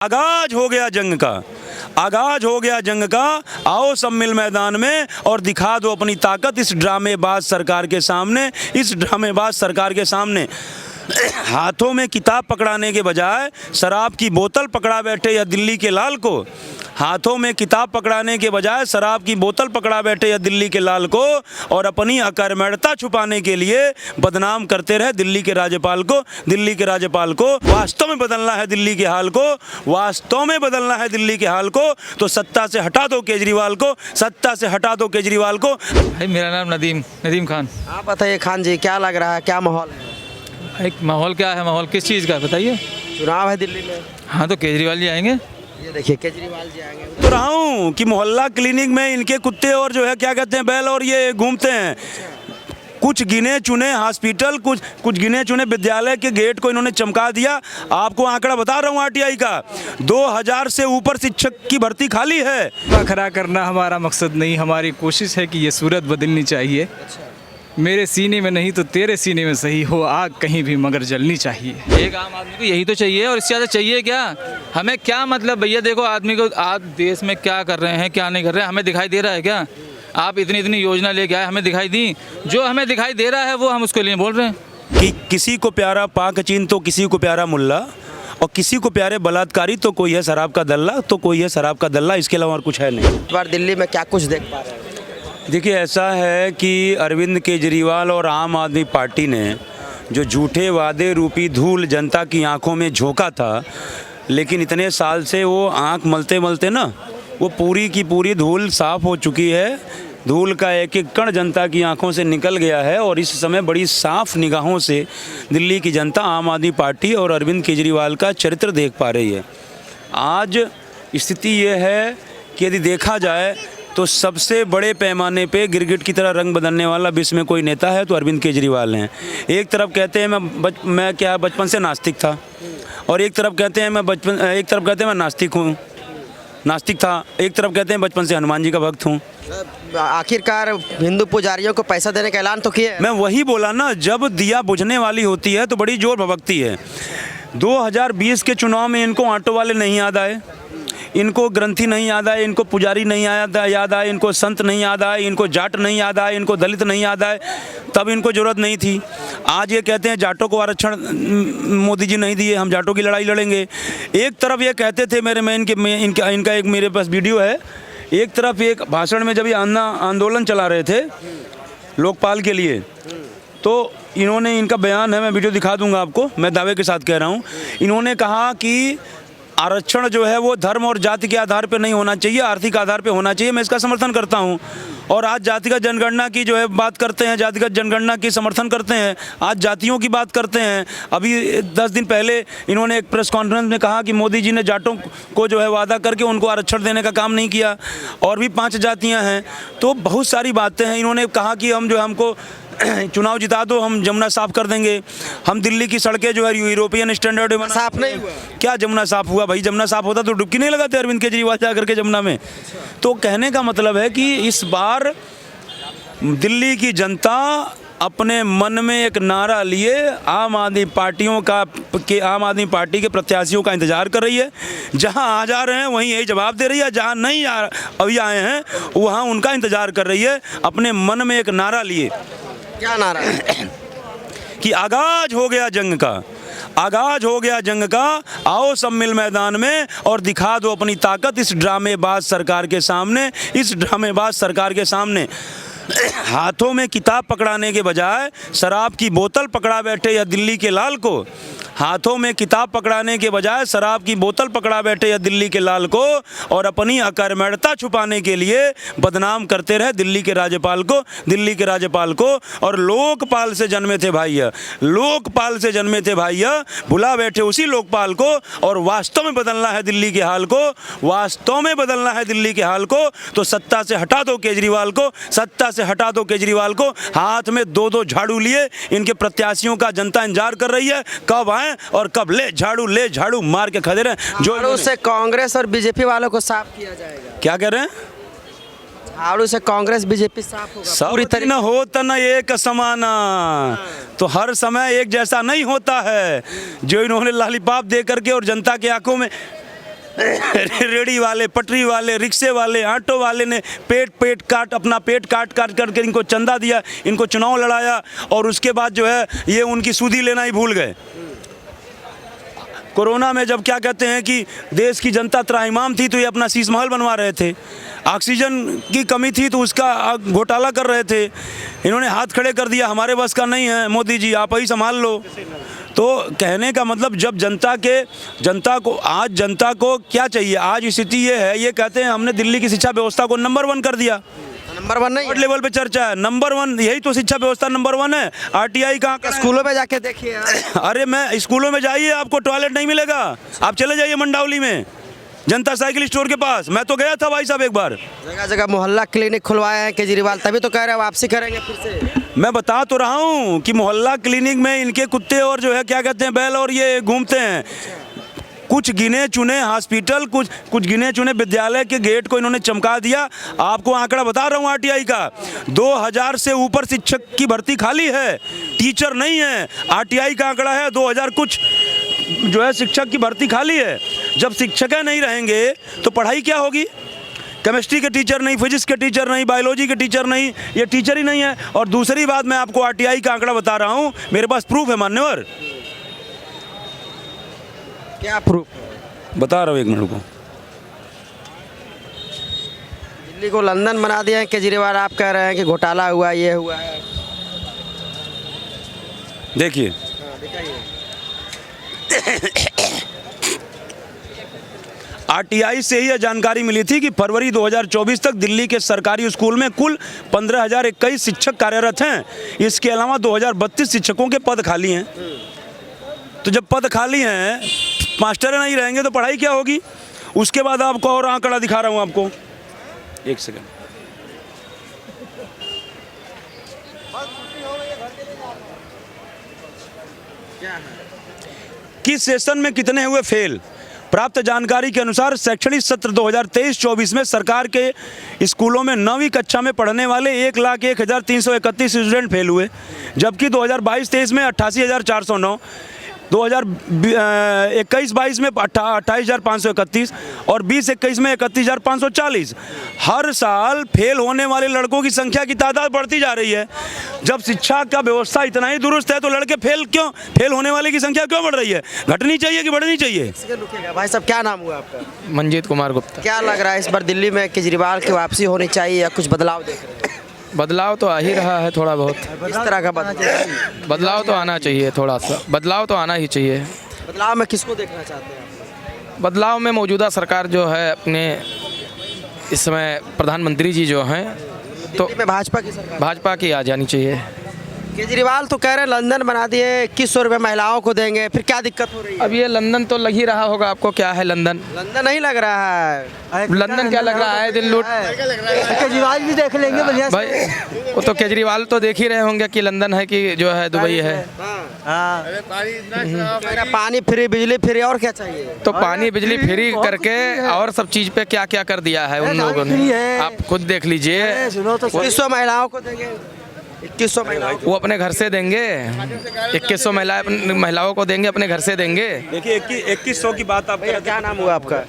आगाज हो गया जंग का, आगाज हो गया जंग का। आओ सब मिल मैदान में और दिखा दो अपनी ताकत इस ड्रामेबाज सरकार के सामने, इस ड्रामेबाज सरकार के सामने। हाथों में किताब पकड़ाने के बजाय शराब की बोतल पकड़ा बैठे या दिल्ली के लाल को, हाथों में किताब पकड़ाने के बजाय शराब की बोतल पकड़ा बैठे या दिल्ली के लाल को, और अपनी अकर्मण्यता छुपाने के लिए बदनाम करते रहे दिल्ली के राज्यपाल को, दिल्ली के राज्यपाल को। वास्तव में बदलना है दिल्ली के हाल को, वास्तव में बदलना है दिल्ली के हाल को, तो सत्ता से हटा दो केजरीवाल को, सत्ता से हटा दो केजरीवाल को। भाई मेरा नाम नदीम खान। आप बताइए खान जी, क्या लग रहा है, क्या माहौल है? एक माहौल क्या है, माहौल किस चीज़ का बताइए। चुनाव है दिल्ली में। हाँ तो केजरीवाल जी आएंगे। ये देखिए केजरीवाल जी आएंगे। तो रहा हूँ कि मोहल्ला क्लिनिक में इनके कुत्ते और जो है क्या कहते हैं बैल और ये घूमते हैं। कुछ गिने चुने हॉस्पिटल, कुछ गिने चुने विद्यालय के गेट को इन्होंने चमका दिया। आपको आंकड़ा बता रहा हूँ आरटीआई का, 2000 से ऊपर शिक्षक की भर्ती खाली है। खड़ा करना हमारा मकसद नहीं, हमारी कोशिश है कि ये सूरत बदलनी चाहिए। मेरे सीने में नहीं तो तेरे सीने में सही हो आग कहीं भी मगर जलनी चाहिए। एक आम आदमी को यही तो चाहिए, और इससे ज़्यादा चाहिए क्या हमें? क्या मतलब भैया, देखो आदमी को आप देश में क्या कर रहे हैं क्या नहीं कर रहे हैं हमें दिखाई दे रहा है क्या? आप इतनी योजना लेके आए, हमें दिखाई दी? जो हमें दिखाई दे रहा है वो हम उसके लिए बोल रहे हैं कि किसी को प्यारा पाक चीन तो किसी को प्यारा मुल्ला, और किसी को प्यारे बलात्कारी तो कोई है शराब का दल्ला, तो कोई है शराब का दल्ला, इसके अलावा और कुछ है नहीं। इस बार दिल्ली में क्या कुछ देख पा रहे हैं? देखिए ऐसा है कि अरविंद केजरीवाल और आम आदमी पार्टी ने जो झूठे वादे रूपी धूल जनता की आंखों में झोंका था, लेकिन इतने साल से वो आंख मलते मलते ना वो पूरी की पूरी धूल साफ हो चुकी है। धूल का एक एक कण जनता की आंखों से निकल गया है, और इस समय बड़ी साफ निगाहों से दिल्ली की जनता आम आदमी पार्टी और अरविंद केजरीवाल का चरित्र देख पा रही है। आज स्थिति ये है कि यदि देखा जाए तो सबसे बड़े पैमाने पे गिरगिट की तरह रंग बदलने वाला विश्व में कोई नेता है तो अरविंद केजरीवाल हैं। एक तरफ कहते हैं मैं क्या बचपन से नास्तिक था, और एक तरफ कहते हैं मैं नास्तिक था, एक तरफ कहते हैं बचपन से हनुमान जी का भक्त हूँ। आखिरकार हिंदू पुजारियों को पैसा देने का ऐलान तो किया है। मैं वही बोला ना, जब दिया बुझने वाली होती है तो बड़ी जोर भभकती है। 2020 के चुनाव में इनको ऑटो वाले नहीं याद आए, इनको ग्रंथी नहीं याद आए, इनको पुजारी नहीं याद आए, इनको संत नहीं याद आए, इनको जाट नहीं याद आए, इनको दलित नहीं याद आए, तब इनको ज़रूरत नहीं थी। आज ये कहते हैं जाटों को आरक्षण मोदी जी नहीं दिए, हम जाटों की लड़ाई लड़ेंगे। एक तरफ ये कहते थे, इनका एक मेरे पास वीडियो है, एक तरफ एक भाषण में जब ये आंदोलन चला रहे थे लोकपाल के लिए, तो इन्होंने, इनका बयान है, मैं वीडियो दिखा दूंगा आपको, मैं दावे के साथ कह रहा हूँ। इन्होंने कहा कि आरक्षण जो है वो धर्म और जाति के आधार पर नहीं होना चाहिए, आर्थिक आधार पर होना चाहिए। मैं इसका समर्थन करता हूँ। और आज जातिगत जनगणना की जो है बात करते हैं, जातिगत जनगणना की समर्थन करते हैं, आज जातियों की बात करते हैं। अभी 10 दिन पहले इन्होंने एक प्रेस कॉन्फ्रेंस में कहा कि मोदी जी ने जाटों को जो है वादा करके उनको आरक्षण देने का काम नहीं किया, और भी 5 जातियाँ हैं। तो बहुत सारी बातें हैं। इन्होंने कहा कि हम जो है हमको चुनाव जिता दो, हम जमुना साफ कर देंगे, हम दिल्ली की सड़कें जो है यूरोपियन स्टैंडर्ड में साफ नहीं हुआ। क्या जमुना साफ हुआ? भाई जमुना साफ होता तो डुबकी नहीं लगाते अरविंद केजरीवाल जाकर के जमुना में। तो कहने का मतलब है कि इस बार दिल्ली की जनता अपने मन में एक नारा लिए आम आदमी पार्टी के प्रत्याशियों का इंतजार कर रही है। जहां आ जा रहे हैं वहीं यही जवाब दे रही है, जहां नहीं अभी आए हैं वहां उनका इंतजार कर रही है, अपने मन में एक नारा लिए। क्या नारा कि आगाज हो गया जंग का, आगाज हो गया जंग का। आओ सब मिल मैदान में और दिखा दो अपनी ताकत इस ड्रामेबाज सरकार के सामने, इस ड्रामेबाज सरकार के सामने। हाथों में किताब पकड़ाने के बजाय शराब की बोतल पकड़ा बैठे या दिल्ली के लाल को, हाथों में किताब पकड़ाने के बजाय शराब की बोतल पकड़ा बैठे या दिल्ली के लाल को, और अपनी अकर्मण्यता छुपाने के लिए बदनाम करते रहे दिल्ली के राज्यपाल को, दिल्ली के राज्यपाल को। और लोकपाल से जन्मे थे भैया, लोकपाल से जन्मे थे भैया, भुला बैठे उसी लोकपाल को। और वास्तव में बदलना है दिल्ली के हाल को, वास्तव में बदलना है दिल्ली के हाल को, तो सत्ता से हटा दो केजरीवाल को, सत्ता से हटा दो केजरीवाल को। हाथ में 2-2 झाड़ू लिए इनके प्रत्याशियों का जनता इंतजार कर रही है, कब आए और कब ले झाड़ू मार के खड़े रहे। झाड़ू से कांग्रेस और बीजेपी वालों को साफ किया जाएगा। क्या कह रहे हैं? झाड़ू से कांग्रेस बीजेपी साफ होगा पूरी सब न होता न एक समाना, तो हर समय एक जैसा नहीं होता है। जो इन्होंने लॉलीपॉप दे करके और जनता की आंखों में रेडी वाले, पटरी वाले, रिक्शे वाले, ऑटो वाले ने अपना पेट काट करके इनको चंदा दिया, इनको चुनाव लड़ाया और उसके बाद जो है ये उनकी सूदी लेना ही भूल गए। कोरोना में जब क्या कहते हैं कि देश की जनता त्राहिमाम थी तो ये अपना शीश महल बनवा रहे थे, ऑक्सीजन की कमी थी तो उसका घोटाला कर रहे थे, इन्होंने हाथ खड़े कर दिया हमारे बस का नहीं है, मोदी जी आप ही संभाल लो। तो कहने का मतलब जब जनता को क्या चाहिए, आज स्थिति ये है, ये कहते हैं हमने दिल्ली की शिक्षा व्यवस्था को नंबर 1 कर दिया। नंबर 1 नहीं, वर्ल्ड लेवल पे चर्चा है, नंबर 1 यही तो शिक्षा व्यवस्था नंबर 1 है। आरटीआई कहाँ का? स्कूलों में जाके देखिए यार। अरे मैं स्कूलों में जाइए, आपको टॉयलेट नहीं मिलेगा, आप चले जाइए मंडावली में जनता साइकिल स्टोर के पास, मैं तो गया था भाई साहब एक बार। जगह जगह मोहल्ला क्लिनिक खुलवाए हैं केजरीवाल, तभी तो कह रहे हैं वापसी करेंगे फिर से। मैं बता तो रहा हूँ कि मोहल्ला क्लिनिक में इनके कुत्ते और जो है क्या कहते हैं बैल और ये घूमते हैं। कुछ गिने चुने हॉस्पिटल, कुछ गिने चुने विद्यालय के गेट को इन्होंने चमका दिया। आपको आंकड़ा बता रहा हूँ आरटीआई का, 2000 से ऊपर शिक्षक की भर्ती खाली है, टीचर नहीं है। आरटीआई का आंकड़ा है 2000 कुछ जो है शिक्षक की भर्ती खाली है। जब शिक्षक नहीं रहेंगे तो पढ़ाई क्या होगी? केमिस्ट्री के टीचर नहीं, फिजिक्स के टीचर नहीं, बायोलॉजी के टीचर नहीं, ये टीचर ही नहीं है। और दूसरी बात, मैं आपको आरटीआई का आंकड़ा बता रहा हूँ, मेरे पास प्रूफ है मान्यवर। क्या प्रूफ? बता रहा हूँ, एक मिनट को। दिल्ली को लंदन बना दिया है केजरीवाल, आप कह रहे हैं कि घोटाला हुआ, ये हुआ है। देखिए आरटीआई से ही यह जानकारी मिली थी कि फरवरी 2024 तक दिल्ली के सरकारी स्कूल में कुल 15,021 शिक्षक कार्यरत हैं। इसके अलावा 2032 शिक्षकों के पद खाली हैं। तो जब पद खाली हैं, मास्टर नहीं रहेंगे तो पढ़ाई क्या होगी? उसके बाद आपको और आंकड़ा दिखा रहा हूं आपको, एक सेकंड। किस सेशन में कितने हुए फेल? प्राप्त जानकारी के अनुसार शैक्षणिक सत्र 2023-24 में सरकार के स्कूलों में 9वीं कक्षा में पढ़ने वाले 1,01,331 स्टूडेंट फेल हुए, जबकि 2022-23 में 88,409, 2021-22 में 28,531 और 20-21 में 31,540। हर साल फेल होने वाले लड़कों की संख्या की तादाद बढ़ती जा रही है। जब शिक्षा का व्यवस्था इतना ही दुरुस्त है तो लड़के फेल होने वाले की संख्या क्यों बढ़ रही है? घटनी चाहिए कि बढ़नी चाहिए? भाई साहब क्या नाम हुआ आपका? मंजीत कुमार गुप्ता। क्या लग रहा है इस बार दिल्ली में केजरीवाल की वापसी होनी चाहिए या कुछ बदलाव देख रहे हैं? बदलाव तो आ ही रहा है थोड़ा बहुत। किस तरह का बदलाव? बदलाव तो आना चाहिए, थोड़ा सा बदलाव तो आना ही चाहिए। बदलाव में किसको देखना चाहते हैं आप? बदलाव में मौजूदा सरकार जो है अपने इस समय प्रधानमंत्री जी जो हैं तो दिल्ली में भाजपा की सरकार, भाजपा की आ जानी चाहिए। केजरीवाल तो कह रहे हैं लंदन बना दिए, 2100 रुपये महिलाओं को देंगे, फिर क्या दिक्कत हो रही है? अब ये लंदन तो लग ही रहा होगा आपको, क्या है लंदन? लंदन नहीं लग रहा है। लंदन क्या लग रहा है? दिन लूट। केजरीवाल भी देख लेंगे बढ़िया भाई वो तो केजरीवाल तो देख ही रहे होंगे कि लंदन है कि जो है दुबई है। पानी फ्री, बिजली फ्री, और क्या चाहिए? तो पानी बिजली फ्री करके और सब चीज पे क्या क्या कर दिया है उन लोगों ने, आप खुद देख लीजिए। 2100 महिलाओं को देंगे, 2100 महिलाओं वो अपने घर से देंगे, 2100 महिलाओं को देंगे, अपने घर से देंगे। देखिए 2100 की बात आप को। क्या नाम हुआ आपका?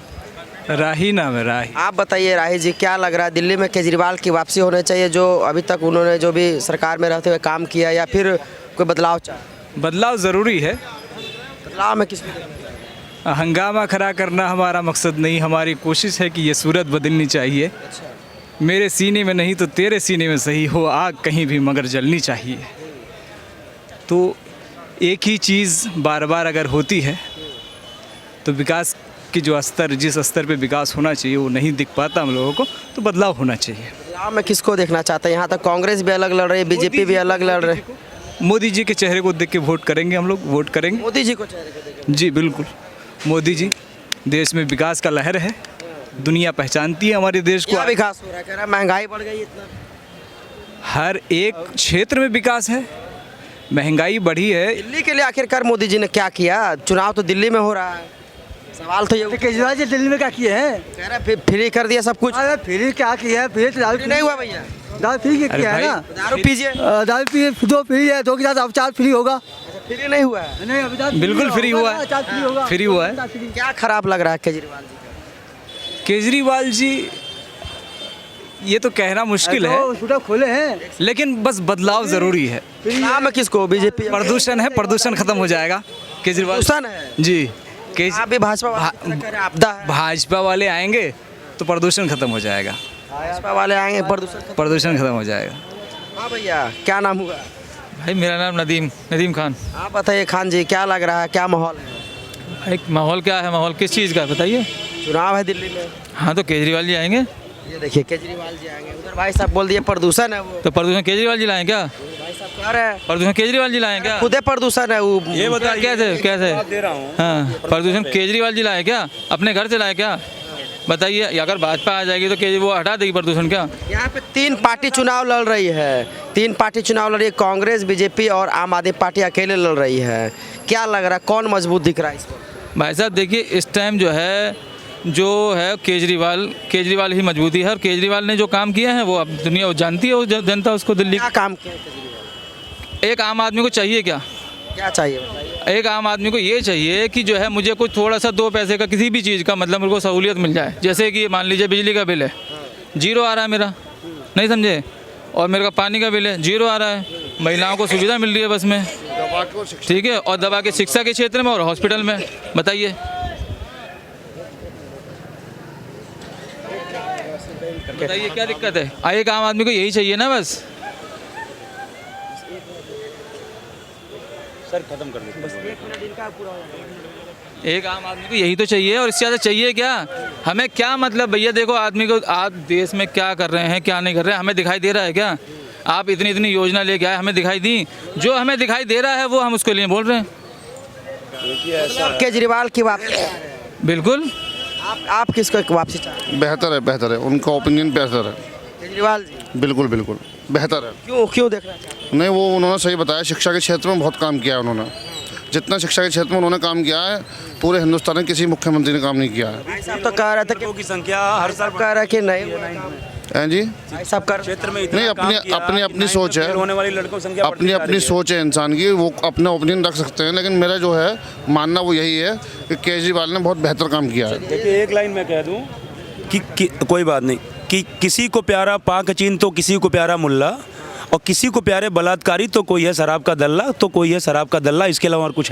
राही नाम है, राही। आप बताइए राही जी, क्या लग रहा है दिल्ली में केजरीवाल की वापसी होनी चाहिए, जो अभी तक उन्होंने जो भी सरकार में रहते हुए काम किया, या फिर कोई बदलाव चाहिए? बदलाव ज़रूरी है। बदलाव में किसको देखना? हंगामा खड़ा करना हमारा मकसद नहीं, हमारी कोशिश है कि ये सूरत बदलनी चाहिए। मेरे सीने में नहीं तो तेरे सीने में सही हो आग कहीं भी मगर जलनी चाहिए। तो एक ही चीज़ बार बार अगर होती है तो विकास की जो स्तर, जिस स्तर पे विकास होना चाहिए वो नहीं दिख पाता हम लोगों को, तो बदलाव होना चाहिए। बदलाव में किसको देखना चाहते हैं? यहाँ तक कांग्रेस भी अलग लड़ रही है, बीजेपी भी अलग लड़ रही है। मोदी जी के चेहरे को देख के वोट करेंगे हम लोग, वोट करेंगे मोदी जी को चेहरे को देखेंगे। जी बिल्कुल, मोदी जी, देश में विकास का लहर है, दुनिया पहचानती है हमारे देश को। क्या विकास हो रहा है? कह रहा है महंगाई बढ़ गई इतना। हर एक क्षेत्र में विकास है, महंगाई बढ़ी है। दिल्ली के लिए आखिरकार मोदी जी ने क्या किया? चुनाव तो दिल्ली में हो रहा है, सवाल तो ये। केजरीवाल जी दिल्ली में क्या किए हैं? कह रहा है फ्री कर दिया सब कुछ। अरे फ्री क्या किया है? फ्री तो दारू नहीं हुआ भैया, दारू फ्री किया है ना। दारू पीजिए, दारू पी दो फ्री है, 2 के साथ उपचार फ्री होगा। फ्री नहीं हुआ है। नहीं अभी तक बिल्कुल फ्री हुआ है, फ्री हुआ है। क्या खराब लग रहा है केजरीवाल जी का? केजरीवाल जी ये तो कहना मुश्किल है, हॉस्पिटल खोले हैं। लेकिन बस बदलाव ज़रूरी है। नाम है किसको? बीजेपी? प्रदूषण है, प्रदूषण खत्म हो जाएगा। केजरीवाल प्रदूषण है? जी आप भी भाजपा वाले कह रहे हैं आपदा है। भाजपा वाले आएंगे तो प्रदूषण खत्म हो जाएगा, भाजपा वाले आएंगे प्रदूषण खत्म हो जाएगा। हाँ भैया, क्या नाम हुआ? भाई मेरा नाम नदीम खान। आप बताइए खान जी, क्या लग रहा है, क्या माहौल है? एक माहौल क्या है, माहौल किस चीज़ का बताइए। चुनाव है दिल्ली में, हाँ तो केजरीवाल जी आएंगे। ये देखिए केजरीवाल जी आएंगे। उधर भाई साहब बोल दिए प्रदूषण है, वो तो प्रदूषण केजरीवाल जी लाएं क्या? भाई साहब कह रहे हैं प्रदूषण केजरीवाल जी लाएं क्या? खुदे प्रदूषण है वो। ये बताइए कैसे दे रहा हूँ। हाँ, प्रदूषण केजरीवाल जी लाए क्या? अपने घर से लाए क्या? बताइए। अगर भाजपा आ जाएगी तो वो हटा देगी प्रदूषण क्या? यहाँ पे 3 पार्टी चुनाव लड़ रही है, 3 पार्टी चुनाव लड़ रही है, कांग्रेस, बीजेपी और आम आदमी पार्टी अकेले लड़ रही है। क्या लग रहा है, कौन मजबूत दिख रहा है इसको? भाई साहब देखिए, इस टाइम जो है केजरीवाल ही मजबूती है। और केजरीवाल ने जो काम किया है वो अब दुनिया जानती है, जनता उसको दिल्ली। क्या काम किया है केजरीवाल? एक आम आदमी को चाहिए क्या? क्या चाहिए बताइए? एक आम आदमी को ये चाहिए कि जो है मुझे कुछ थोड़ा सा 2 पैसे का किसी भी चीज़ का मतलब मेरे को सहूलियत मिल जाए। जैसे कि मान लीजिए बिजली का बिल है, 0 आ रहा है मेरा, नहीं समझे, और मेरे का पानी का बिल है, 0 आ रहा है। महिलाओं को सुविधा मिल रही है बस में, ठीक है, और दवा के शिक्षा के क्षेत्र में और हॉस्पिटल में। बताइए क्या दिक्कत है? एक आम आदमी को यही चाहिए ना बस। सर खत्म कर दीजिए। एक आम आदमी को यही तो चाहिए, और इससे ज़्यादा चाहिए क्या? हमें क्या मतलब भैया, देखो आदमी को आप देश में क्या कर रहे हैं क्या नहीं कर रहे हैं हमें दिखाई दे रहा है क्या? आप इतनी योजना लेके आए, हमें दिखाई दी? जो हमें दिखाई दे रहा है वो हम उसके लिए बोल रहे हैं। केजरीवाल की वापसी? बिल्कुल। आप किसको वापसी चाहते हैं? बेहतर है, उनका ओपिनियन बेहतर है। केजरीवाल जी बिल्कुल बेहतर है। क्यों देखना चाहते हैं? नहीं, वो उन्होंने सही बताया, शिक्षा के क्षेत्र में बहुत काम किया है उन्होंने। जितना शिक्षा के क्षेत्र में उन्होंने काम किया है पूरे हिंदुस्तान में किसी मुख्यमंत्री ने काम नहीं किया है। भाई साहब तो कह रहे थे कि की संख्या हर साल कह रहे कि नहीं हैं जी? भाई साहब कर क्षेत्र में नहीं, अपनी सोच है, होने वाली लड़कों की संख्या अपनी सोच है इंसान की, वो अपना ओपिनियन रख सकते हैं। लेकिन मेरा जो है मानना वो यही है कि केजरीवाल ने बहुत बेहतर काम किया है। देखिए एक लाइन मैं कह दूं कि कोई बात नहीं कि किसी को प्यारा पाक चीन तो किसी को प्यारा मुल्ला, और किसी को प्यारे बलात्कारी तो कोई है शराब का दल्ला, तो कोई है शराब का दल्ला, इसके अलावा और कुछ है